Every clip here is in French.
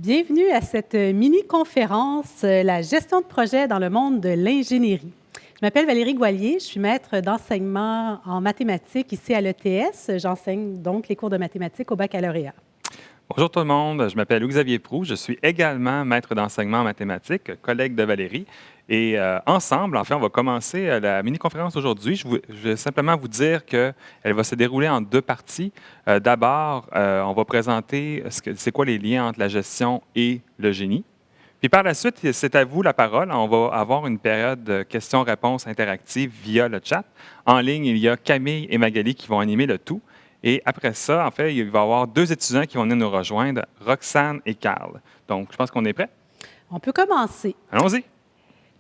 Bienvenue à cette mini-conférence, la gestion de projet dans le monde de l'ingénierie. Je m'appelle Valérie Gouallier, je suis maître d'enseignement en mathématiques ici à l'ETS. J'enseigne donc les cours de mathématiques au baccalauréat. Bonjour tout le monde, je m'appelle Louis-Xavier Proulx, je suis également maître d'enseignement en mathématiques, collègue de Valérie. Et ensemble, en fait, on va commencer la mini-conférence aujourd'hui. Je vais simplement vous dire qu'elle va se dérouler en deux parties. D'abord, on va présenter c'est quoi les liens entre la gestion et le génie. Puis par la suite, c'est à vous la parole. On va avoir une période de questions-réponses interactives via le chat. En ligne, il y a Camille et Magali qui vont animer le tout. Et après ça, en fait, il va y avoir deux étudiants qui vont venir nous rejoindre, Roxane et Carl. Donc, je pense qu'on est prêt. On peut commencer. Allons-y.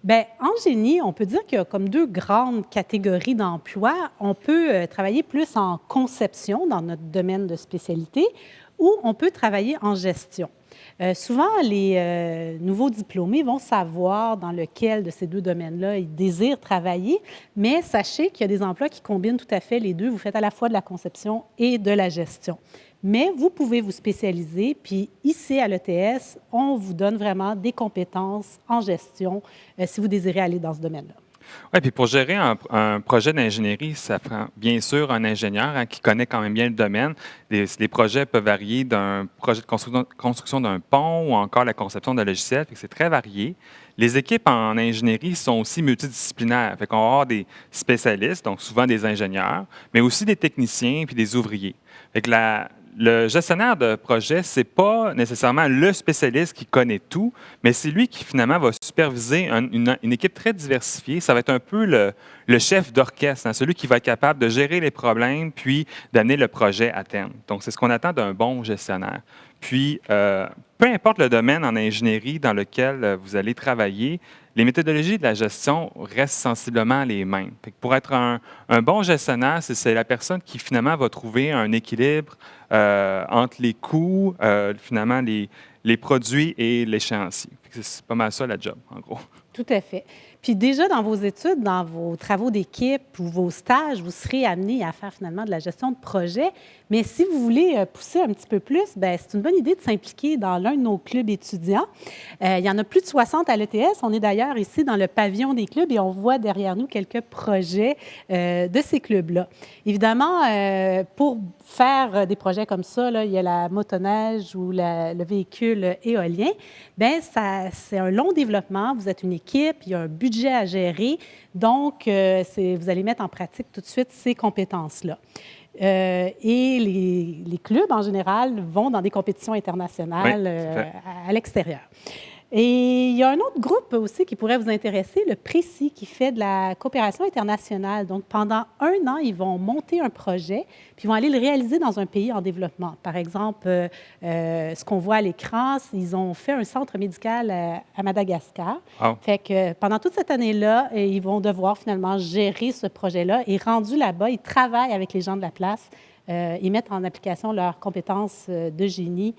Bien, en génie, on peut dire qu'il y a comme deux grandes catégories d'emplois. On peut travailler plus en conception dans notre domaine de spécialité ou on peut travailler en gestion. Souvent, les nouveaux diplômés vont savoir dans lequel de ces deux domaines-là ils désirent travailler, mais sachez qu'il y a des emplois qui combinent tout à fait les deux. Vous faites à la fois de la conception et de la gestion. Mais vous pouvez vous spécialiser, puis ici à l'ETS, on vous donne vraiment des compétences en gestion si vous désirez aller dans ce domaine-là. Oui, puis pour gérer un projet d'ingénierie, ça prend bien sûr un ingénieur qui connaît quand même bien le domaine. Les projets peuvent varier d'un projet de construction d'un pont ou encore la conception d'un logiciel, c'est très varié. Les équipes en ingénierie sont aussi multidisciplinaires. Fait qu'on va avoir des spécialistes, donc souvent des ingénieurs, mais aussi des techniciens puis des ouvriers. Fait que le gestionnaire de projet, ce n'est pas nécessairement le spécialiste qui connaît tout, mais c'est lui qui finalement va superviser une équipe très diversifiée. Ça va être un peu le chef d'orchestre, celui qui va être capable de gérer les problèmes puis d'amener le projet à terme. Donc, c'est ce qu'on attend d'un bon gestionnaire. Puis, peu importe le domaine en ingénierie dans lequel vous allez travailler, les méthodologies de la gestion restent sensiblement les mêmes. Fait que pour être un bon gestionnaire, c'est la personne qui finalement va trouver un équilibre entre les coûts, finalement les produits et l'échéancier. C'est pas mal ça la job, en gros. Tout à fait. Puis déjà, dans vos études, dans vos travaux d'équipe ou vos stages, vous serez amené à faire finalement de la gestion de projet. Mais si vous voulez pousser un petit peu plus, bien, c'est une bonne idée de s'impliquer dans l'un de nos clubs étudiants. Il y en a plus de 60 à l'ETS. On est d'ailleurs ici dans le pavillon des clubs et on voit derrière nous quelques projets de ces clubs-là. Évidemment, pour faire des projets comme ça, là, il y a la motoneige ou le véhicule éolien. Bien, c'est un long développement. Vous êtes une équipe, il y a un budget à gérer. Donc, vous allez mettre en pratique tout de suite ces compétences-là. Et les clubs, en général, vont dans des compétitions internationales à l'extérieur. Et il y a un autre groupe aussi qui pourrait vous intéresser, le Précis, qui fait de la coopération internationale. Donc, pendant 1 an, ils vont monter un projet, puis ils vont aller le réaliser dans un pays en développement. Par exemple, ce qu'on voit à l'écran, ils ont fait un centre médical à Madagascar. Oh. Fait que pendant toute cette année-là, ils vont devoir finalement gérer ce projet-là. Et rendus là-bas, ils travaillent avec les gens de la place. Ils mettent en application leurs compétences de génie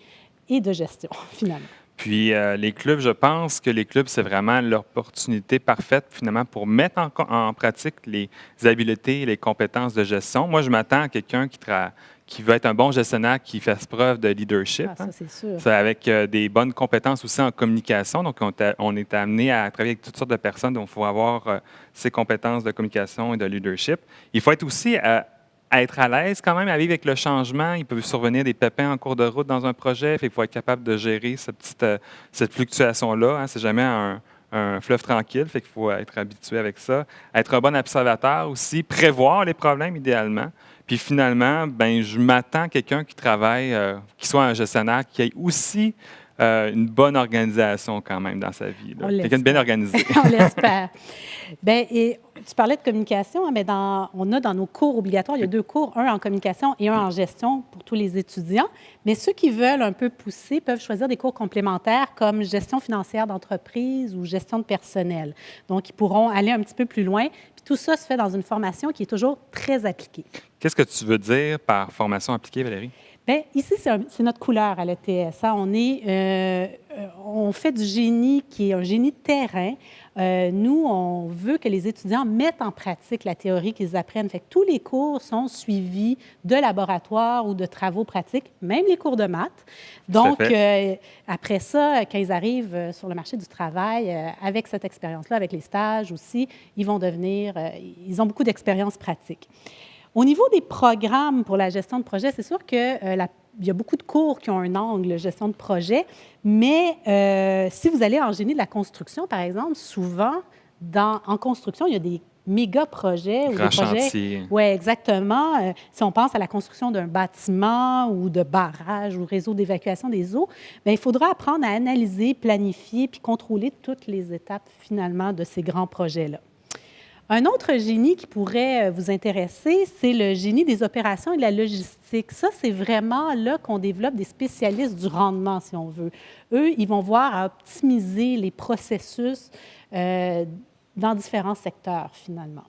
et de gestion, finalement. Puis les clubs, je pense que les clubs, c'est vraiment l'opportunité parfaite finalement pour mettre en pratique les habiletés et les compétences de gestion. Moi, je m'attends à quelqu'un qui veut être un bon gestionnaire, qui fasse preuve de leadership. Ah, ça, c'est sûr. C'est avec des bonnes compétences aussi en communication. Donc, on est amené à travailler avec toutes sortes de personnes. Donc, il faut avoir ces compétences de communication et de leadership. Il faut être aussi à être à l'aise quand même à vivre avec le changement. Il peut survenir des pépins en cours de route dans un projet. Il faut être capable de gérer cette fluctuation-là. C'est jamais un fleuve tranquille. Il faut être habitué avec ça. Être un bon observateur aussi. Prévoir les problèmes idéalement. Puis finalement, ben, je m'attends à quelqu'un qui travaille, qui soit un gestionnaire, qui ait aussi une bonne organisation quand même dans sa vie. Quelqu'un de bien organisé. On l'espère. Bien, et tu parlais de communication, mais on a dans nos cours obligatoires, il y a 2 cours, un en communication et un en gestion pour tous les étudiants. Mais ceux qui veulent un peu pousser peuvent choisir des cours complémentaires comme gestion financière d'entreprise ou gestion de personnel. Donc, ils pourront aller un petit peu plus loin. Puis tout ça se fait dans une formation qui est toujours très appliquée. Qu'est-ce que tu veux dire par formation appliquée, Valérie? Bien, ici, c'est notre couleur à l'ETS. Hein. On fait du génie qui est un génie de terrain. Nous, on veut que les étudiants mettent en pratique la théorie qu'ils apprennent. Fait que tous les cours sont suivis de laboratoires ou de travaux pratiques, même les cours de maths. Donc, après ça, quand ils arrivent sur le marché du travail, avec cette expérience-là, avec les stages aussi, ils ont beaucoup d'expériences pratiques. Au niveau des programmes pour la gestion de projet, c'est sûr qu'il y a beaucoup de cours qui ont un angle gestion de projet, mais si vous allez en génie de la construction, par exemple, souvent, en construction, il y a des méga-projets. Grand chantier. Oui, exactement. Si on pense à la construction d'un bâtiment ou de barrage ou réseau d'évacuation des eaux, bien, il faudra apprendre à analyser, planifier puis contrôler toutes les étapes, finalement, de ces grands projets-là. Un autre génie qui pourrait vous intéresser, c'est le génie des opérations et de la logistique. Ça, c'est vraiment là qu'on développe des spécialistes du rendement, si on veut. Eux, ils vont voir à optimiser les processus dans différents secteurs, finalement.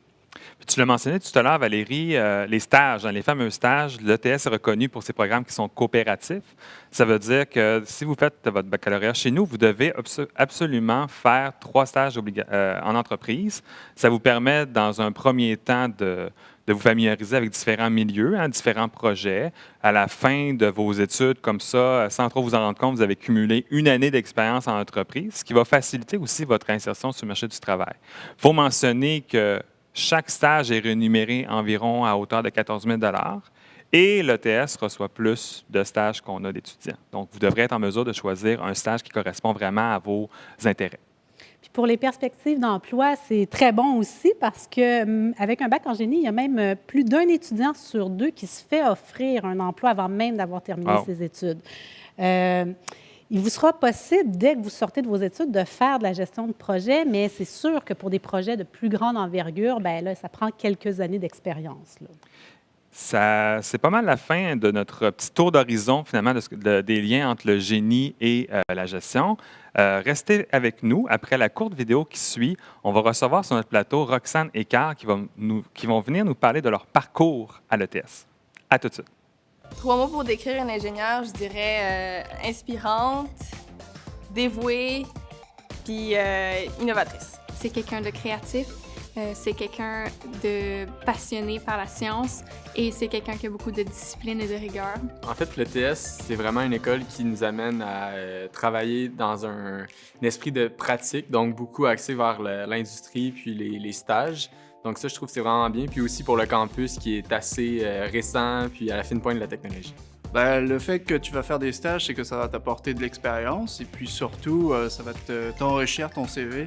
Puis tu l'as mentionné tout à l'heure, Valérie, les stages, les fameux stages, l'ETS est reconnu pour ses programmes qui sont coopératifs. Ça veut dire que si vous faites votre baccalauréat chez nous, vous devez absolument faire 3 stages en entreprise. Ça vous permet, dans un premier temps, de vous familiariser avec différents milieux, différents projets. À la fin de vos études, comme ça, sans trop vous en rendre compte, vous avez cumulé 1 année d'expérience en entreprise, ce qui va faciliter aussi votre insertion sur le marché du travail. Il faut mentionner que chaque stage est rémunéré environ à hauteur de 14 000 et l'ETS reçoit plus de stages qu'on a d'étudiants. Donc, vous devrez être en mesure de choisir un stage qui correspond vraiment à vos intérêts. Puis pour les perspectives d'emploi, c'est très bon aussi parce qu'avec un bac en génie, il y a même plus d'un étudiant sur 2 qui se fait offrir un emploi avant même d'avoir terminé ses études. Il vous sera possible, dès que vous sortez de vos études, de faire de la gestion de projet, mais c'est sûr que pour des projets de plus grande envergure, bien là, ça prend quelques années d'expérience. C'est pas mal la fin de notre petit tour d'horizon, finalement, des liens entre le génie et la gestion. Restez avec nous. Après la courte vidéo qui suit, on va recevoir sur notre plateau Roxane et Carl qui vont venir nous parler de leur parcours à l'ETS. À tout de suite. 3 mots pour décrire une ingénieure, je dirais inspirante, dévouée, puis innovatrice. C'est quelqu'un de créatif, c'est quelqu'un de passionné par la science et c'est quelqu'un qui a beaucoup de discipline et de rigueur. En fait, l'ETS, c'est vraiment une école qui nous amène à travailler dans un esprit de pratique, donc beaucoup axé vers l'industrie puis les stages. Donc ça, je trouve que c'est vraiment bien. Puis aussi pour le campus qui est assez récent puis à la fine pointe de la technologie. Ben, le fait que tu vas faire des stages, c'est que ça va t'apporter de l'expérience et puis surtout, ça va t'enrichir ton CV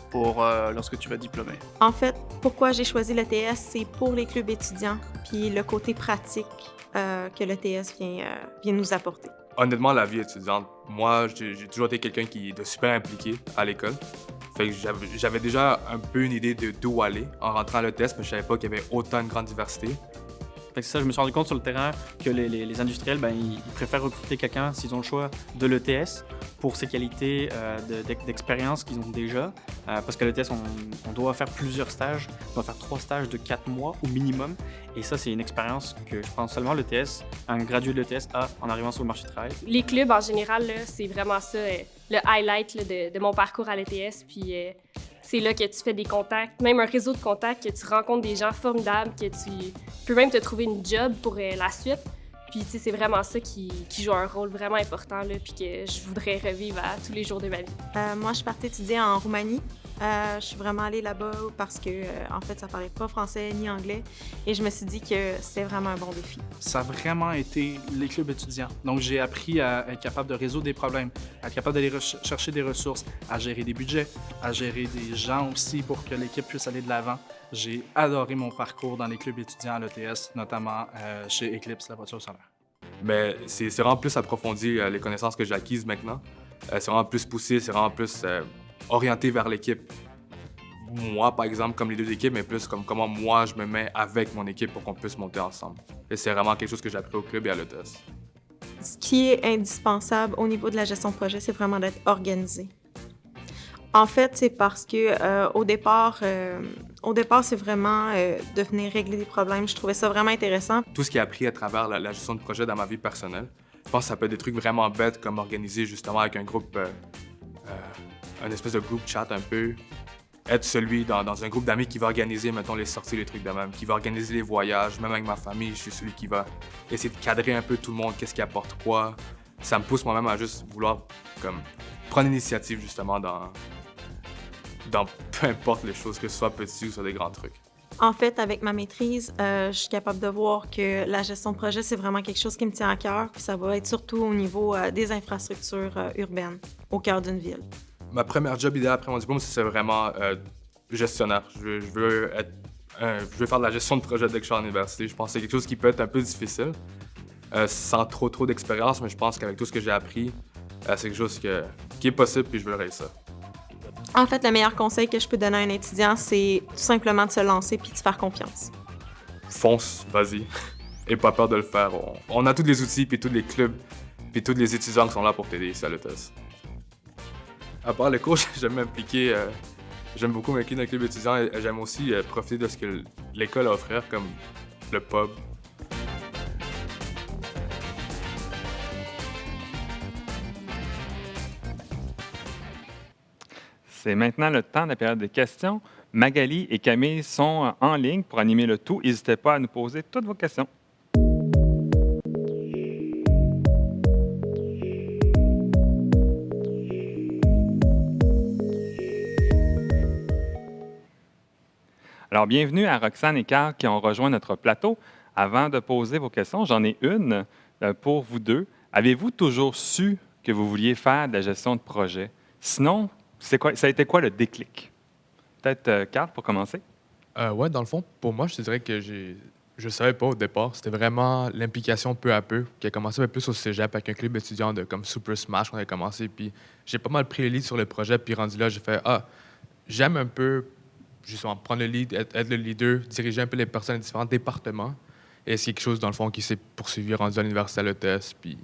pour lorsque tu vas diplômer. En fait, pourquoi j'ai choisi l'ETS, c'est pour les clubs étudiants puis le côté pratique que l'ETS vient nous apporter. Honnêtement, la vie étudiante, moi, j'ai toujours été quelqu'un qui est super impliqué à l'école. Fait que j'avais déjà un peu une idée de d'où aller en rentrant à l'ETS, mais je savais pas qu'il y avait autant de grande diversité. Fait que ça, je me suis rendu compte sur le terrain que les industriels, ils préfèrent recruter quelqu'un s'ils ont le choix de l'ETS pour ses qualités d'expérience qu'ils ont déjà. Parce qu'à l'ETS, on doit faire plusieurs stages. On doit faire 3 stages de 4 mois au minimum. Et ça, c'est une expérience que je pense seulement l'ETS, un gradué de l'ETS a en arrivant sur le marché du travail. Les clubs, en général, là, c'est vraiment ça, le highlight là, de mon parcours à l'ETS. Puis c'est là que tu fais des contacts, même un réseau de contacts, que tu rencontres des gens formidables, que tu peux même te trouver une job pour la suite. Puis, tu sais, c'est vraiment ça qui joue un rôle vraiment important, là, puis que je voudrais revivre à tous les jours de ma vie. Moi, je suis partie étudier en Roumanie. Je suis vraiment allée là-bas parce que, en fait, ça parlait pas français ni anglais. Et je me suis dit que c'était vraiment un bon défi. Ça a vraiment été les clubs étudiants. Donc, j'ai appris à être capable de résoudre des problèmes, à être capable d'aller chercher des ressources, à gérer des budgets, à gérer des gens aussi pour que l'équipe puisse aller de l'avant. J'ai adoré mon parcours dans les clubs étudiants à l'ETS, notamment chez Eclipse, la voiture solaire. Mais c'est vraiment plus approfondi les connaissances que j'ai acquises maintenant. C'est vraiment plus poussé, c'est vraiment plus orienté vers l'équipe. Moi, par exemple, comme les 2 équipes, mais plus comme comment moi je me mets avec mon équipe pour qu'on puisse monter ensemble. Et c'est vraiment quelque chose que j'ai appris au club et à l'ETS. Ce qui est indispensable au niveau de la gestion de projet, c'est vraiment d'être organisé. En fait, c'est parce que au départ, Au départ, c'est vraiment de venir régler des problèmes. Je trouvais ça vraiment intéressant. Tout ce qui a appris à travers la gestion de projet dans ma vie personnelle, je pense que ça peut être des trucs vraiment bêtes comme organiser justement avec un groupe, un espèce de groupe chat un peu. Être celui dans un groupe d'amis qui va organiser, mettons, les sorties, les trucs de même, qui va organiser les voyages. Même avec ma famille, je suis celui qui va essayer de cadrer un peu tout le monde, qu'est-ce qui apporte quoi. Ça me pousse moi-même à juste vouloir comme, prendre l'initiative justement dans peu importe les choses, que ce soit petit ou soit des grands trucs. En fait, avec ma maîtrise, je suis capable de voir que la gestion de projet, c'est vraiment quelque chose qui me tient à cœur. Puis ça va être surtout au niveau des infrastructures urbaines, au cœur d'une ville. Ma première job idéale après mon diplôme, c'est vraiment gestionnaire. Je veux faire de la gestion de projet dès que je suis à l'université. Je pense que c'est quelque chose qui peut être un peu difficile, sans trop d'expérience, mais je pense qu'avec tout ce que j'ai appris, c'est quelque chose qui est possible, puis je veux réussir. En fait, le meilleur conseil que je peux donner à un étudiant, c'est tout simplement de se lancer puis de se faire confiance. Fonce, vas-y. Et pas peur de le faire. On a tous les outils, puis tous les clubs, puis tous les étudiants qui sont là pour t'aider ici à l'ETS. À part les cours, j'aime m'impliquer. J'aime beaucoup m'impliquer dans le club étudiant et j'aime aussi profiter de ce que l'école a à offrir, comme le pub. C'est maintenant le temps de la période de questions. Magali et Camille sont en ligne pour animer le tout. N'hésitez pas à nous poser toutes vos questions. Alors, bienvenue à Roxane et Carl qui ont rejoint notre plateau. Avant de poser vos questions, j'en ai une pour vous deux. Avez-vous toujours su que vous vouliez faire de la gestion de projet? Sinon, ça a été quoi le déclic? Peut-être Carl pour commencer? Ouais, dans le fond, pour moi, je te dirais que je savais pas au départ. C'était vraiment l'implication peu à peu qui a commencé un peu plus au cégep avec un club étudiant de comme Super Smash qu'on a commencé. Puis j'ai pas mal pris le lead sur le projet. Puis rendu là, j'ai fait j'aime un peu justement prendre le lead, être le leader, diriger un peu les personnes dans différents départements. Et c'est quelque chose dans le fond qui s'est poursuivi rendu à l'université à l'ETS. Puis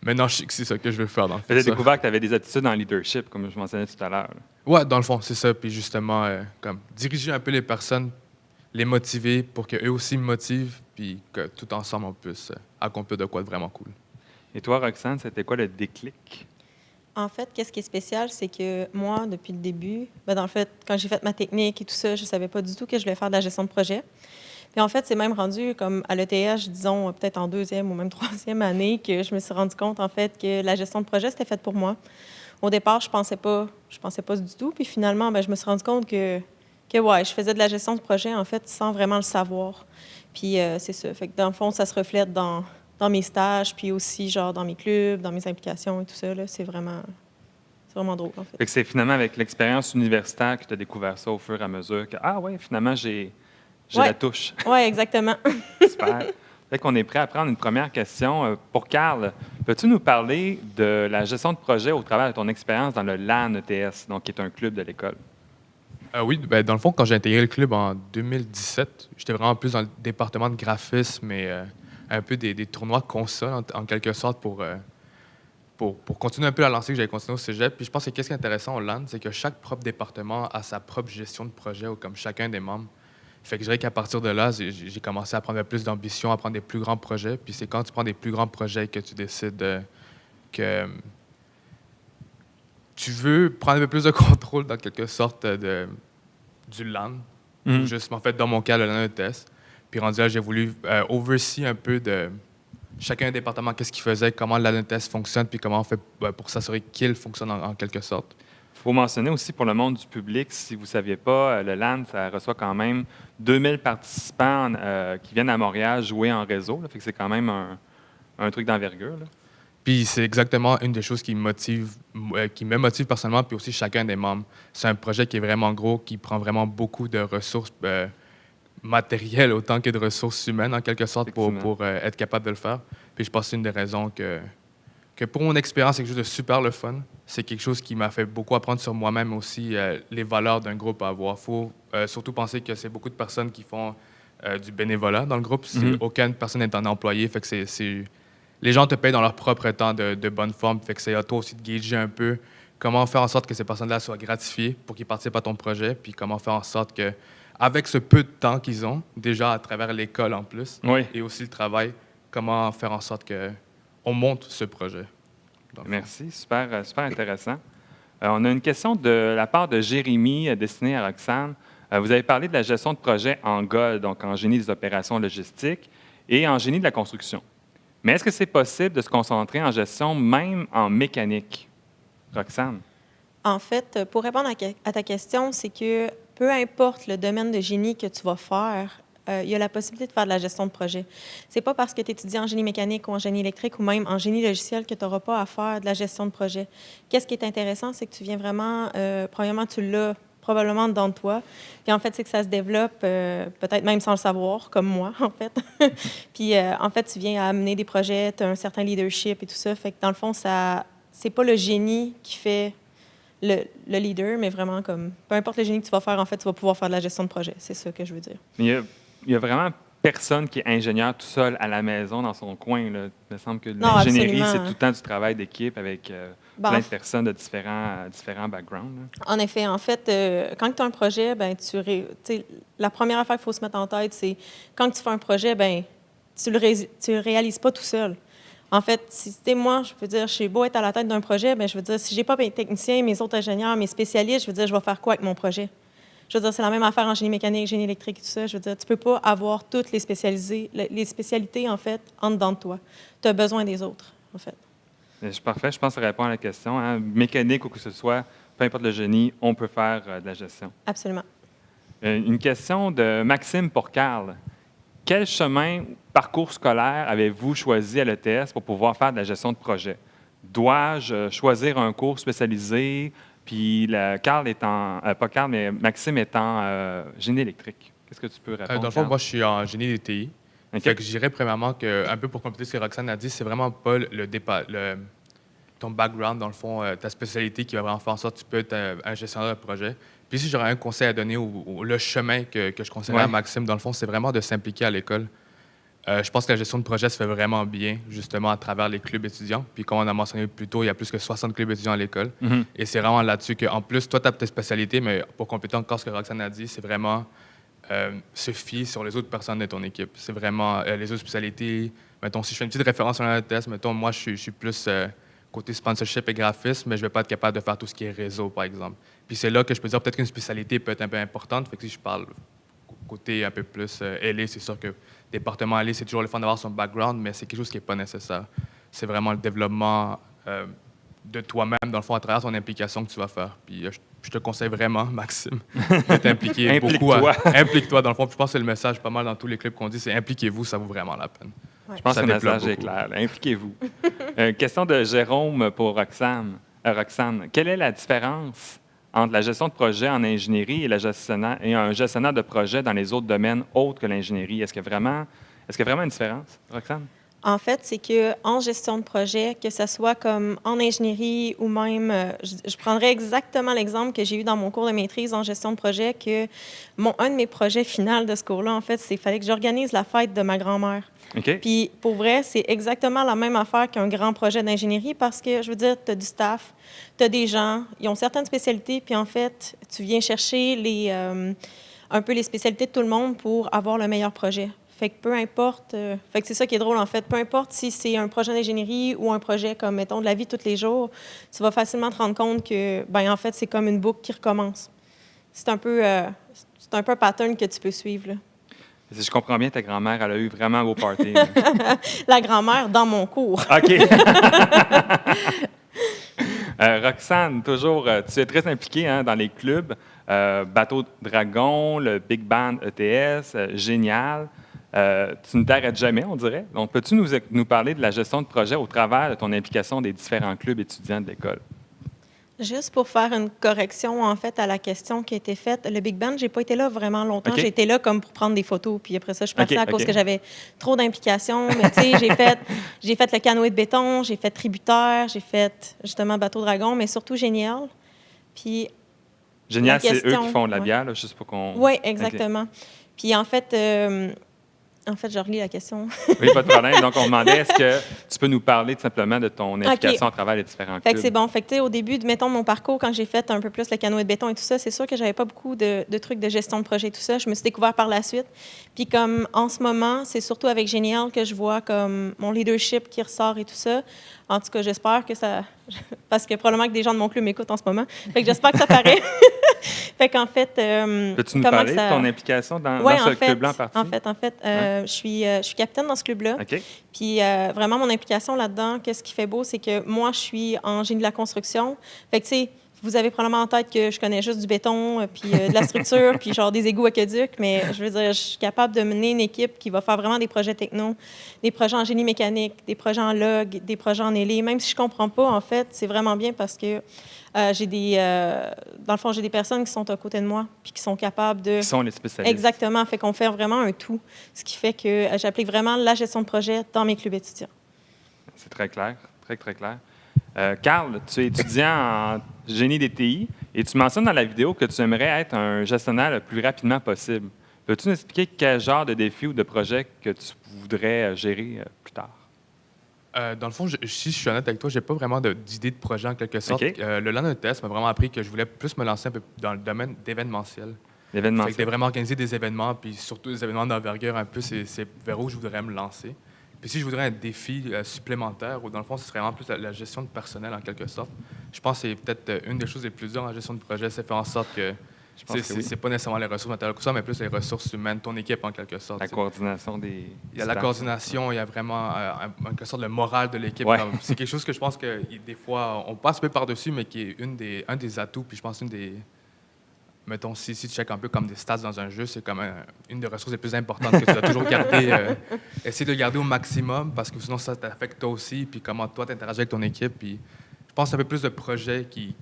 maintenant, je sais que c'est ça que je veux faire dans le fond. J'ai découvert que tu avais des aptitudes en leadership, comme je mentionnais tout à l'heure. Ouais, dans le fond, c'est ça. Puis justement, comme diriger un peu les personnes, les motiver pour qu'eux aussi me motivent, puis que tout ensemble, on puisse accomplir de quoi de vraiment cool. Et toi, Roxane, c'était quoi le déclic? En fait, qu'est-ce qui est spécial, c'est que moi, depuis le début, dans le fait, quand j'ai fait ma technique et tout ça, je savais pas du tout que je voulais faire de la gestion de projet. Puis en fait, c'est même rendu comme à l'ETH, disons, peut-être en 2e ou même 3e année, que je me suis rendu compte, en fait, que la gestion de projet, c'était faite pour moi. Au départ, je pensais pas du tout. Puis finalement, je me suis rendu compte que ouais, je faisais de la gestion de projet, en fait, sans vraiment le savoir. Puis c'est ça. Fait que dans le fond, ça se reflète dans mes stages, puis aussi, genre, dans mes clubs, dans mes implications et tout ça, là. C'est vraiment drôle, en fait. Fait que c'est finalement avec l'expérience universitaire que tu as découvert ça au fur et à mesure que, ouais, finalement, j'ai la touche. Oui, exactement. Super. Fait qu'on est prêt à prendre une première question. Pour Carl, peux-tu nous parler de la gestion de projet au travers de ton expérience dans le LAN ETS, donc qui est un club de l'école? Oui, dans le fond, quand j'ai intégré le club en 2017, j'étais vraiment plus dans le département de graphisme et un peu des tournois console, en quelque sorte, pour continuer un peu la lancée que j'avais continué au cégep. Puis je pense que qu'est-ce qui est intéressant au LAN, c'est que chaque propre département a sa propre gestion de projet, ou comme chacun des membres. Fait que je dirais qu'à partir de là, j'ai commencé à prendre plus d'ambition, à prendre des plus grands projets. Puis c'est quand tu prends des plus grands projets que tu décides que tu veux prendre un peu plus de contrôle, dans quelque sorte, du LAN. Mm-hmm. Juste, en fait, dans mon cas, le LAN ETS. Puis rendu là, j'ai voulu oversee un peu de chacun département, qu'est-ce qu'il faisait, comment le LAN ETS fonctionne, puis comment on fait pour s'assurer qu'il fonctionne en quelque sorte. Il faut mentionner aussi pour le monde du public, si vous ne saviez pas, le LAN, ça reçoit quand même 2000 participants qui viennent à Montréal jouer en réseau. Là, fait que c'est quand même un truc d'envergure. Là. Puis c'est exactement une des choses qui me motive personnellement, puis aussi chacun des membres. C'est un projet qui est vraiment gros, qui prend vraiment beaucoup de ressources matérielles autant que de ressources humaines, en quelque sorte, pour être capable de le faire. Puis je pense que c'est une des raisons que pour mon expérience, c'est quelque chose de super le fun. C'est quelque chose qui m'a fait beaucoup apprendre sur moi-même aussi, les valeurs d'un groupe à avoir. Il faut surtout penser que c'est beaucoup de personnes qui font du bénévolat dans le groupe. Aucune personne n'est un employé, fait que les gens te payent dans leur propre temps de bonne forme. Fait que c'est à toi aussi de gager un peu comment faire en sorte que ces personnes-là soient gratifiées pour qu'ils participent à ton projet, puis comment faire en sorte que, avec ce peu de temps qu'ils ont, déjà à travers l'école en plus, Oui. et aussi le travail, comment faire en sorte qu'on monte ce projet. Merci, super, super intéressant. On a une question de la part de Jérémy destinée à Roxane. Vous avez parlé de la gestion de projet en GOL, donc en génie des opérations logistiques, et en génie de la construction. Mais est-ce que c'est possible de se concentrer en gestion même en mécanique? Roxane? En fait, pour répondre à ta question, c'est que peu importe le domaine de génie que tu vas faire, il y a la possibilité de faire de la gestion de projet. C'est pas parce que tu étudies en génie mécanique ou en génie électrique ou même en génie logiciel que tu n'auras pas à faire de la gestion de projet. Qu'est-ce qui est intéressant, c'est que tu viens vraiment, premièrement, tu l'as probablement dedans de toi. Puis en fait, c'est que ça se développe peut-être même sans le savoir, comme moi, en fait. Puis en fait, tu viens à amener des projets, tu as un certain leadership et tout ça. Fait que dans le fond, c'est pas le génie qui fait le leader, mais vraiment comme, peu importe le génie que tu vas faire, en fait, tu vas pouvoir faire de la gestion de projet. C'est ça que je veux dire. Il y a vraiment personne qui est ingénieur tout seul à la maison, dans son coin. Là. Il me semble que Non, l'ingénierie, absolument. c'est tout le temps du travail d'équipe avec plein de personnes de différents backgrounds. Là. En effet, quand tu as un projet, ben la première affaire qu'il faut se mettre en tête, c'est quand tu fais un projet, ben tu le réalises pas tout seul. En fait, moi, je veux dire, je suis beau être à la tête d'un projet, ben je veux dire, si j'ai pas mes techniciens, mes autres ingénieurs, mes spécialistes, je veux dire, je vais faire quoi avec mon projet? Je veux dire, c'est la même affaire en génie mécanique, génie électrique et tout ça. Je veux dire, tu peux pas avoir toutes les spécialités, en fait, en dedans de toi. Tu as besoin des autres, en fait. C'est parfait. Je pense que ça répond à la question. Hein. Mécanique ou que ce soit, peu importe le génie, on peut faire de la gestion. Absolument. Une question de Maxime pour Carl. Quel chemin, parcours scolaire avez-vous choisi à l'ETS pour pouvoir faire de la gestion de projet? Dois-je choisir un cours spécialisé? Puis Carl étant, pas Carl, mais Maxime étant génie électrique. Qu'est-ce que tu peux répondre? Dans le fond, Carl? moi, je suis en génie des TI. OK. Fait que je dirais premièrement que, un peu pour compléter ce que Roxane a dit, c'est vraiment pas ton background, dans le fond, ta spécialité qui va vraiment faire en sorte que tu peux être un gestionnaire de projet. Puis si j'aurais un conseil à donner ou le chemin que je conseillerais à Maxime, dans le fond, c'est vraiment de s'impliquer à l'école. Je pense que la gestion de projet se fait vraiment bien, justement, à travers les clubs étudiants. Puis comme on a mentionné plus tôt, il y a plus que 60 clubs étudiants à l'école. Mhm. Et c'est vraiment là-dessus qu'en plus, toi, tu as tes spécialités, mais pour compléter encore ce que Roxane a dit, c'est vraiment se fier sur les autres personnes de ton équipe. C'est vraiment les autres spécialités. Mettons, si je fais une petite référence sur un test, mettons, moi, je suis plus côté sponsorship et graphisme, mais je ne vais pas être capable de faire tout ce qui est réseau, par exemple. Puis c'est là que je peux dire peut-être qu'une spécialité peut être un peu importante. Fait que si je parle côté un peu plus LA, c'est sûr que département LA, c'est toujours le fun d'avoir son background, mais c'est quelque chose qui n'est pas nécessaire. C'est vraiment le développement de toi-même, dans le fond, à travers ton implication que tu vas faire. Puis je te conseille vraiment, Maxime, de t'impliquer beaucoup. Implique-toi, dans le fond. Puis je pense que c'est le message pas mal dans tous les clubs qu'on dit, c'est impliquez-vous, ça vaut vraiment la peine. Ouais. Je pense que le message est beaucoup. clair. Là. Impliquez-vous. Question de Jérôme pour Roxane. Roxane, quelle est la différence entre la gestion de projet en ingénierie et un gestionnaire de projet dans les autres domaines autres que l'ingénierie? Est-ce qu'il y a vraiment une différence, Roxane? En fait, c'est qu'en gestion de projet, que ce soit comme en ingénierie ou même, je prendrais exactement l'exemple que j'ai eu dans mon cours de maîtrise en gestion de projet, que un de mes projets finaux de ce cours-là, en fait, c'est qu'il fallait que j'organise la fête de ma grand-mère. OK. Puis, pour vrai, c'est exactement la même affaire qu'un grand projet d'ingénierie parce que, je veux dire, tu as du staff, tu as des gens, ils ont certaines spécialités, puis en fait, tu viens chercher un peu les spécialités de tout le monde pour avoir le meilleur projet. Fait que peu importe, fait que c'est ça qui est drôle en fait, peu importe si c'est un projet d'ingénierie ou un projet comme, mettons, de la vie de tous les jours, tu vas facilement te rendre compte que, ben en fait, c'est comme une boucle qui recommence. C'est un peu un pattern que tu peux suivre, là. Si je comprends bien, ta grand-mère, elle a eu vraiment un beau party. La grand-mère dans mon cours. OK. Roxane, toujours, tu es très impliquée hein, dans les clubs. Bateau Dragon, le Big Band ETS, génial. Tu ne t'arrêtes jamais, on dirait. Donc, peux-tu nous parler de la gestion de projet au travers de ton implication des différents clubs étudiants de l'école? Juste pour faire une correction, en fait, à la question qui a été faite, le Big Band, j'ai pas été là vraiment longtemps. Okay. J'ai été là comme pour prendre des photos, puis après ça, je suis partie à cause OK. que j'avais trop d'implications. Mais tu sais, j'ai fait le canoë de béton, j'ai fait tributaire, j'ai fait justement Bateau Dragon, mais surtout Génial. Puis Génial, c'est eux question, qui font de la ouais. bière, là, juste pour qu'on... Oui, exactement. Okay. Puis en fait, En fait, je relis la question. Oui, pas de problème. Donc, on demandait, est-ce que tu peux nous parler tout simplement de ton implication à travers les différents Fait clubs? que c'est bon. Fait que, tu sais, au début, mettons, mon parcours, quand j'ai fait un peu plus le canoë de béton et tout ça, c'est sûr que j'avais pas beaucoup de trucs de gestion de projet et tout ça. Je me suis découvert par la suite. Puis comme en ce moment, c'est surtout avec Génial que je vois comme mon leadership qui ressort et tout ça. En tout cas, j'espère que ça... Parce que probablement que des gens de mon club m'écoutent en ce moment. Fait que j'espère que ça paraît. Fait qu'en fait... Peux-tu nous parler de ton implication dans ce club-là en partie? En fait, je suis capitaine dans ce club-là. OK. Puis vraiment, mon implication là-dedans, qu'est-ce qui fait beau, c'est que moi, je suis en génie de la construction. Fait que, tu sais, vous avez probablement en tête que je connais juste du béton, puis de la structure, puis genre des égouts aqueducs, mais je veux dire, je suis capable de mener une équipe qui va faire vraiment des projets techno, des projets en génie mécanique, des projets en log, des projets en élé. Même si je comprends pas, en fait, c'est vraiment bien parce que dans le fond, j'ai des personnes qui sont à côté de moi puis qui sont capables de... Qui sont les spécialistes. Exactement. Fait qu'on fait vraiment un tout, ce qui fait que j'applique vraiment la gestion de projet dans mes clubs étudiants. C'est très clair, très, très clair. Carl, tu es étudiant en génie des TI et tu mentionnes dans la vidéo que tu aimerais être un gestionnaire le plus rapidement possible. Peux-tu nous expliquer quel genre de défi ou de projet que tu voudrais gérer plus tard? Dans le fond, si je suis honnête avec toi, j'ai pas vraiment d'idée de projet en quelque sorte. OK. Le Land ETS m'a vraiment appris que je voulais plus me lancer un peu dans le domaine d'événementiel. L'événementiel. Fait que de vraiment organiser des événements, puis surtout des événements d'envergure un peu, c'est vers où je voudrais me lancer. Puis si je voudrais un défi supplémentaire, ou dans le fond, ce serait vraiment plus la gestion de personnel en quelque sorte. Je pense que c'est peut-être une des choses les plus dures en gestion de projet, c'est faire en sorte que c'est pas nécessairement les ressources matérielles, mais plus les ressources humaines, ton équipe en quelque sorte. La coordination des... Il y a la coordination, il y a vraiment en quelque sorte le moral de l'équipe. Ouais. C'est quelque chose que je pense que des fois, on passe un peu par-dessus, mais qui est un des atouts. Puis je pense une des... Mettons, si tu checkes un peu comme des stats dans un jeu, c'est comme une des ressources les plus importantes que tu dois toujours garder. Essayer de le garder au maximum parce que sinon, ça t'affecte toi aussi. Puis comment toi, tu interagis avec ton équipe. Puis je pense un peu plus de projets qui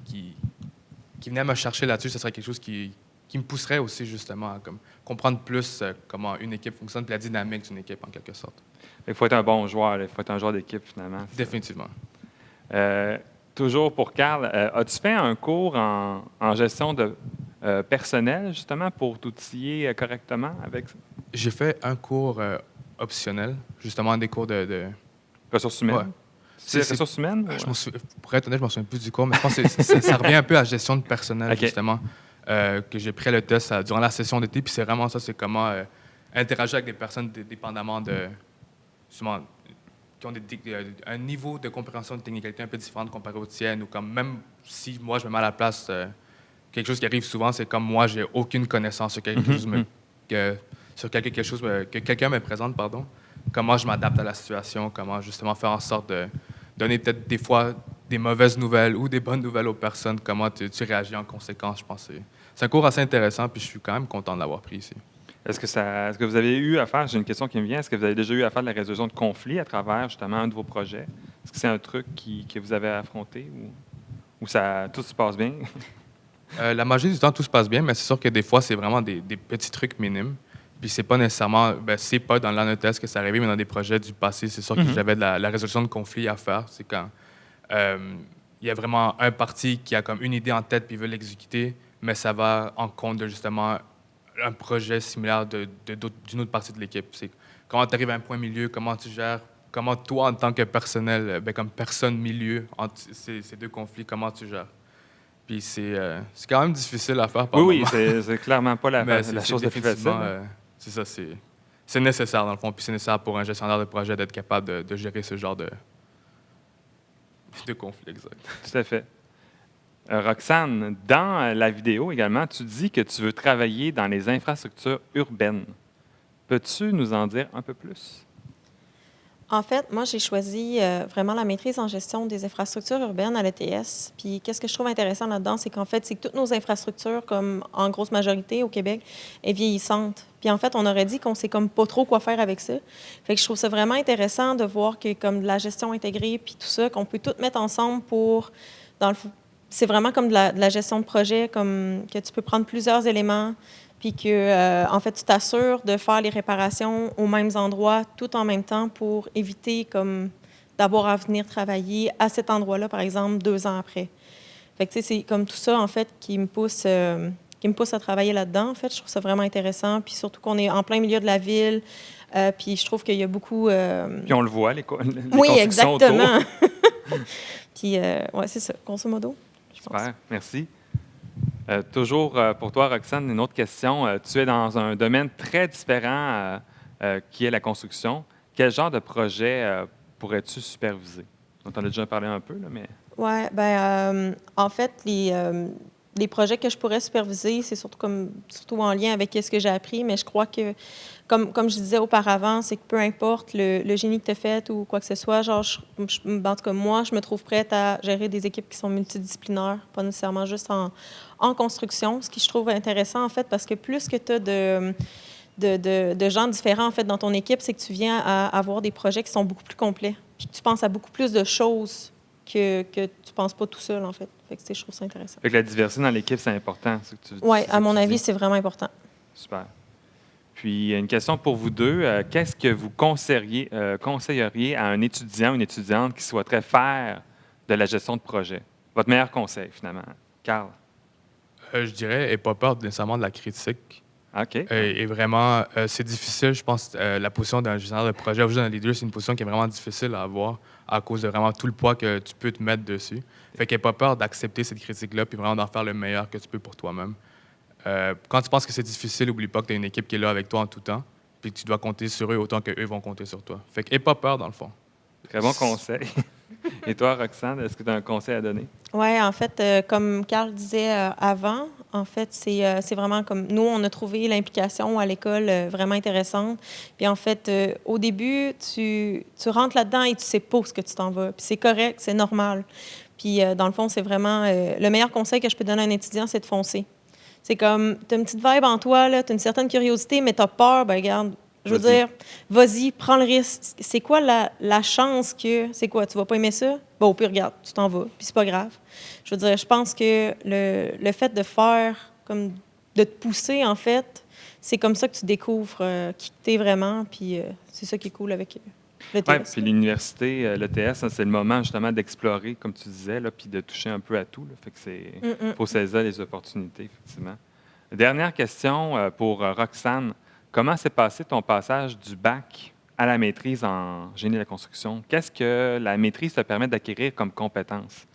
venaient me chercher là-dessus. Ce serait quelque chose qui me pousserait aussi, justement, à comprendre plus comment une équipe fonctionne puis la dynamique d'une équipe, en quelque sorte. Il faut être un bon joueur. Il faut être un joueur d'équipe, finalement. Définitivement. Toujours pour Carl, as-tu fait un cours en gestion de personnel, justement, pour t'outiller correctement avec ça? J'ai fait un cours optionnel, justement, des cours de... Ressources humaines? Ouais. C'est ressources humaines? Pour être honnête, je ne me souviens plus du cours, mais je pense que ça revient un peu à la gestion de personnel, OK. justement, que j'ai pris le test durant la session d'été. Puis c'est vraiment ça, c'est comment interagir avec des personnes dépendamment de... Justement, qui ont un niveau de compréhension de technicalité un peu différent comparé au tien, ou comme même si moi, je me mets à la place... quelque chose qui arrive souvent, c'est comme moi, j'ai aucune connaissance sur quelque chose, que quelqu'un me présente, pardon. Comment je m'adapte à la situation, comment justement faire en sorte de donner peut-être des fois des mauvaises nouvelles ou des bonnes nouvelles aux personnes, comment tu réagis en conséquence, je pense. C'est un cours assez intéressant, puis je suis quand même content de l'avoir pris ici. Est-ce que vous avez eu à faire, j'ai une question qui me vient, est-ce que vous avez déjà eu à faire de la résolution de conflits à travers justement un de vos projets? Est-ce que c'est un truc que vous avez affronté ou tout se passe bien? La majorité du temps, tout se passe bien, mais c'est sûr que des fois, c'est vraiment des petits trucs minimes. Puis c'est pas nécessairement, c'est pas dans l'ANETES que c'est arrivé, mais dans des projets du passé, c'est sûr que j'avais de la résolution de conflits à faire. C'est quand il y a vraiment un parti qui a comme une idée en tête puis veut l'exécuter, mais ça va en compte de justement un projet similaire d'une autre partie de l'équipe. C'est comment tu arrives à un point milieu, comment tu gères, comment toi, en tant que personnel, comme personne milieu entre ces deux conflits, comment tu gères. Puis c'est quand même difficile à faire par Oui, moment. c'est clairement pas la chose la plus facile. C'est ça, c'est nécessaire dans le fond. Puis c'est nécessaire pour un gestionnaire de projet d'être capable de gérer ce genre de conflit, exact. Tout à fait. Roxane, dans la vidéo également, tu dis que tu veux travailler dans les infrastructures urbaines. Peux-tu nous en dire un peu plus? En fait, moi, j'ai choisi vraiment la maîtrise en gestion des infrastructures urbaines à l'ETS. Puis, qu'est-ce que je trouve intéressant là-dedans, c'est qu'en fait, c'est que toutes nos infrastructures, comme en grosse majorité au Québec, est vieillissante. Puis, en fait, on aurait dit qu'on sait comme pas trop quoi faire avec ça. Fait que je trouve ça vraiment intéressant de voir que, comme de la gestion intégrée, puis tout ça, qu'on peut tout mettre ensemble pour, dans le fond, c'est vraiment comme de la gestion de projet, comme que tu peux prendre plusieurs éléments, puis que, en fait, tu t'assures de faire les réparations aux mêmes endroits tout en même temps pour éviter comme d'avoir à venir travailler à cet endroit-là, par exemple, 2 ans après. Fait que, tu sais, c'est comme tout ça, en fait, qui me pousse me pousse à travailler là-dedans. En fait, je trouve ça vraiment intéressant. Puis surtout qu'on est en plein milieu de la ville. Puis je trouve qu'il y a beaucoup... Puis on le voit, les Oui, constructions exactement. autour. Puis, ouais, c'est ça, grosso modo, je pense. Super, merci. Toujours pour toi, Roxane, une autre question. Tu es dans un domaine très différent qui est la construction. Quel genre de projet pourrais-tu superviser? On en a déjà parlé un peu, là, mais... Oui, en fait, les projets que je pourrais superviser, c'est surtout en lien avec ce que j'ai appris, mais je crois que, comme je disais auparavant, c'est que peu importe le génie que tu as fait ou quoi que ce soit, genre, en tout cas, moi, je me trouve prête à gérer des équipes qui sont multidisciplinaires, pas nécessairement juste en construction, ce qui je trouve intéressant, en fait, parce que plus que tu as de gens différents, en fait, dans ton équipe, c'est que tu viens à avoir des projets qui sont beaucoup plus complets. Tu penses à beaucoup plus de choses que tu ne penses pas tout seul, en fait. Fait que, je trouve ça intéressant. Fait que la diversité dans l'équipe, c'est important. Oui, à mon avis, c'est vraiment important. Super. Puis, une question pour vous deux. Qu'est-ce que vous conseilleriez à un étudiant ou une étudiante qui souhaiterait faire de la gestion de projet? Votre meilleur conseil, finalement. Carl? Je dirais, n'aie pas peur nécessairement de la critique. OK. Et vraiment, c'est difficile, je pense, la position d'un gestionnaire de projet ou d'un leader, c'est une position qui est vraiment difficile à avoir à cause de vraiment tout le poids que tu peux te mettre dessus. Fait qu'aie pas peur d'accepter cette critique-là puis vraiment d'en faire le meilleur que tu peux pour toi-même. Quand tu penses que c'est difficile, n'oublie pas que tu as une équipe qui est là avec toi en tout temps puis que tu dois compter sur eux autant qu'eux vont compter sur toi. Fait qu'aie pas peur, dans le fond. Très bon conseil. Et toi, Roxane, est-ce que tu as un conseil à donner? Oui, en fait, comme Carl disait avant, en fait, c'est vraiment comme nous, on a trouvé l'implication à l'école vraiment intéressante. Puis en fait, au début, tu rentres là-dedans et tu sais pas où ce que tu t'en vas. Puis c'est correct, c'est normal. Puis dans le fond, c'est vraiment le meilleur conseil que je peux donner à un étudiant, c'est de foncer. C'est comme, tu as une petite vibe en toi, tu as une certaine curiosité, mais tu as peur, ben regarde, je veux dire, vas-y, prends le risque. C'est quoi la chance que... C'est quoi, tu vas pas aimer ça? Bon, puis regarde, tu t'en vas, puis c'est pas grave. Je veux dire, je pense que le fait de faire, comme de te pousser, en fait, c'est comme ça que tu découvres qui tu es vraiment, puis c'est ça qui est cool avec l'ETS. Oui, puis l'université, l'ETS, c'est le moment justement d'explorer, comme tu disais, là, puis de toucher un peu à tout. Là, fait que c'est... faut saisir les opportunités, effectivement. Dernière question pour Roxane. Comment s'est passé ton passage du bac à la maîtrise en génie de la construction? Qu'est-ce que la maîtrise te permet d'acquérir comme compétences?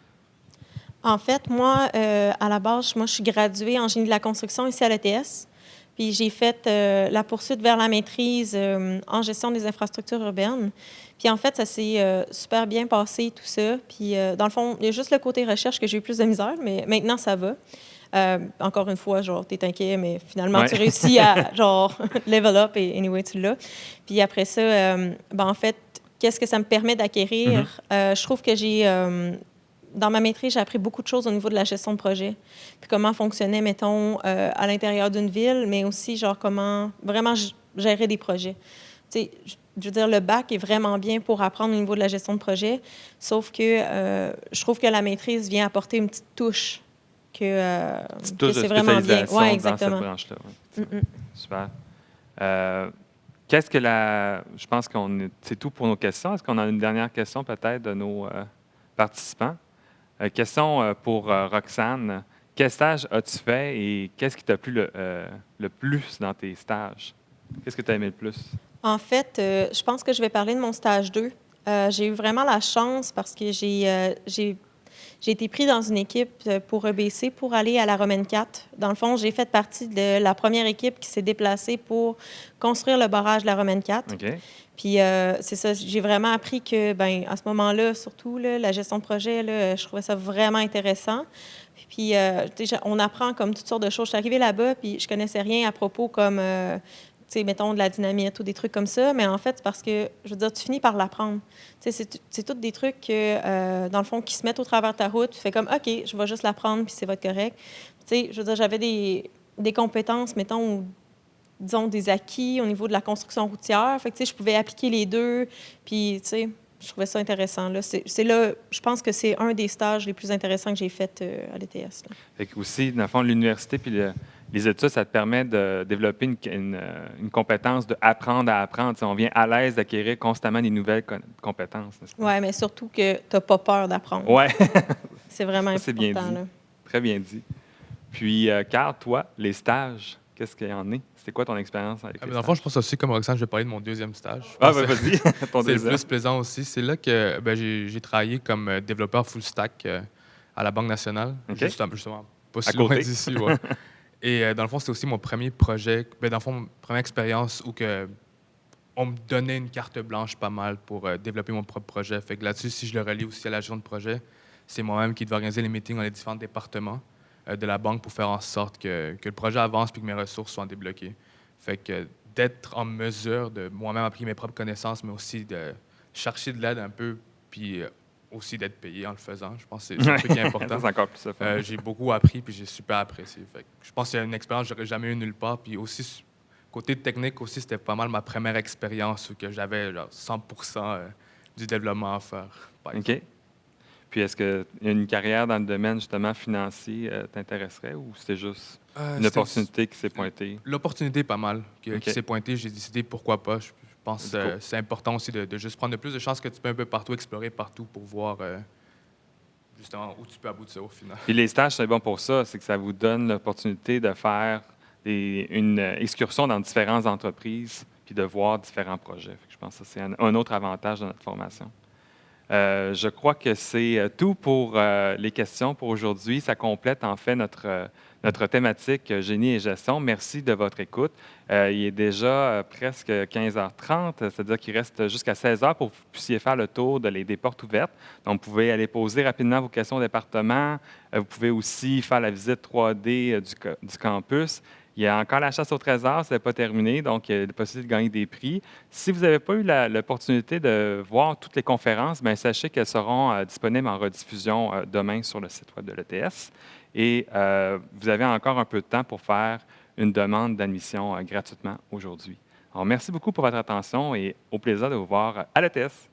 En fait, moi, à la base, je suis graduée en génie de la construction ici à l'ETS. Puis j'ai fait la poursuite vers la maîtrise en gestion des infrastructures urbaines. Puis en fait, ça s'est super bien passé, tout ça. Puis dans le fond, il y a juste le côté recherche que j'ai eu plus de misère, mais maintenant, ça va. Encore une fois, genre, t'es inquiet, mais finalement, tu réussis à, genre, level up et anyway, tu l'as. Puis après ça, en fait, qu'est-ce que ça me permet d'acquérir? Je trouve que dans ma maîtrise, j'ai appris beaucoup de choses au niveau de la gestion de projet. Puis comment fonctionnait, mettons, à l'intérieur d'une ville, mais aussi, genre, comment vraiment gérer des projets. Tu sais, je veux dire, le bac est vraiment bien pour apprendre au niveau de la gestion de projet, sauf que je trouve que la maîtrise vient apporter une petite touche que c'est vraiment bien. Oui, exactement. Dans cette branche-là. Super. Je pense c'est tout pour nos questions. Est-ce qu'on a une dernière question peut-être de nos participants? Question pour Roxane. Quel stage as-tu fait et qu'est-ce qui t'a plu le plus dans tes stages? Qu'est-ce que tu as aimé le plus? En fait, je pense que je vais parler de mon stage 2. J'ai eu vraiment la chance parce que j'ai été pris dans une équipe pour EBC pour aller à la Romaine 4. Dans le fond, j'ai fait partie de la première équipe qui s'est déplacée pour construire le barrage de la Romaine 4. OK. Puis c'est ça, j'ai vraiment appris que, à ce moment-là, surtout, là, la gestion de projet, là, je trouvais ça vraiment intéressant. Puis on apprend comme toutes sortes de choses. Je suis arrivée là-bas, puis je connaissais rien à propos comme, mettons, de la dynamite ou des trucs comme ça. Mais en fait, c'est parce que, je veux dire, tu finis par l'apprendre. C'est tous des trucs que, dans le fond, qui se mettent au travers de ta route. Tu fais comme, OK, je vais juste l'apprendre, puis c'est votre correct. Je veux dire, j'avais des compétences, mettons, disons, des acquis au niveau de la construction routière. Fait que, je pouvais appliquer les deux. Puis, je trouvais ça intéressant. Là. C'est là, je pense que c'est un des stages les plus intéressants que j'ai fait à l'ETS. Fait que aussi, dans le fond, l'université puis les études, ça te permet de développer une compétence de apprendre à apprendre. On vient à l'aise d'acquérir constamment des nouvelles compétences. Oui, mais surtout que tu n'as pas peur d'apprendre. Oui. C'est vraiment important. C'est bien dit. Là. Très bien dit. Puis, Carl, toi, les stages, qu'est-ce qu'il y en est? C'était quoi ton expérience avec les Dans le fond, stages? je pense aussi, comme Roxane, je vais parler de mon deuxième stage. Je Ah, pense ben que vas-y, ton c'est le deuxième. plus plaisant aussi. C'est là que j'ai travaillé comme développeur full stack à la Banque nationale, OK. justement pas À si loin côté. d'ici. Ouais. Et dans le fond, c'était aussi mon premier projet, dans le fond, ma première expérience où on me donnait une carte blanche pas mal pour développer mon propre projet. Fait que là-dessus, si je le relie aussi à la gestion de projet, c'est moi-même qui devais organiser les meetings dans les différents départements de la banque pour faire en sorte que le projet avance puis que mes ressources soient débloquées. Fait que d'être en mesure de moi-même appliquer mes propres connaissances, mais aussi de chercher de l'aide un peu, puis aussi d'être payé en le faisant. Je pense que c'est un truc qui est important. Ça, c'est encore plus ça. J'ai beaucoup appris puis j'ai super apprécié. Fait que je pense que c'est une expérience que j'aurais jamais eue nulle part. Puis aussi, côté technique aussi, c'était pas mal ma première expérience où que j'avais genre 100% du développement à faire. par exemple. OK. Puis, est-ce qu'une carrière dans le domaine, justement, financier t'intéresserait ou c'était juste une C'était opportunité qui s'est pointée? L'opportunité pas mal OK. qui s'est pointée. J'ai décidé pourquoi pas. Je pense Let's que go. c'est important aussi de juste prendre le plus de chances que tu peux un peu partout, explorer partout pour voir justement où tu peux aboutir au final. Puis les stages, c'est bon pour ça, c'est que ça vous donne l'opportunité de faire une excursion dans différentes entreprises puis de voir différents projets. Fait que je pense que ça, c'est un autre avantage de notre formation. Je crois que c'est tout pour les questions pour aujourd'hui. Ça complète en fait notre thématique génie et gestion. Merci de votre écoute. Il est déjà presque 15h30, c'est-à-dire qu'il reste jusqu'à 16h pour que vous puissiez faire le tour des portes ouvertes. Donc, vous pouvez aller poser rapidement vos questions au département. Vous pouvez aussi faire la visite 3D du campus. Il y a encore la chasse au trésor, ce n'est pas terminé, donc il y a la possibilité de gagner des prix. Si vous n'avez pas eu l'opportunité de voir toutes les conférences, bien, sachez qu'elles seront disponibles en rediffusion demain sur le site web de l'ETS. Et vous avez encore un peu de temps pour faire une demande d'admission gratuitement aujourd'hui. Alors, merci beaucoup pour votre attention et au plaisir de vous voir à l'ETS.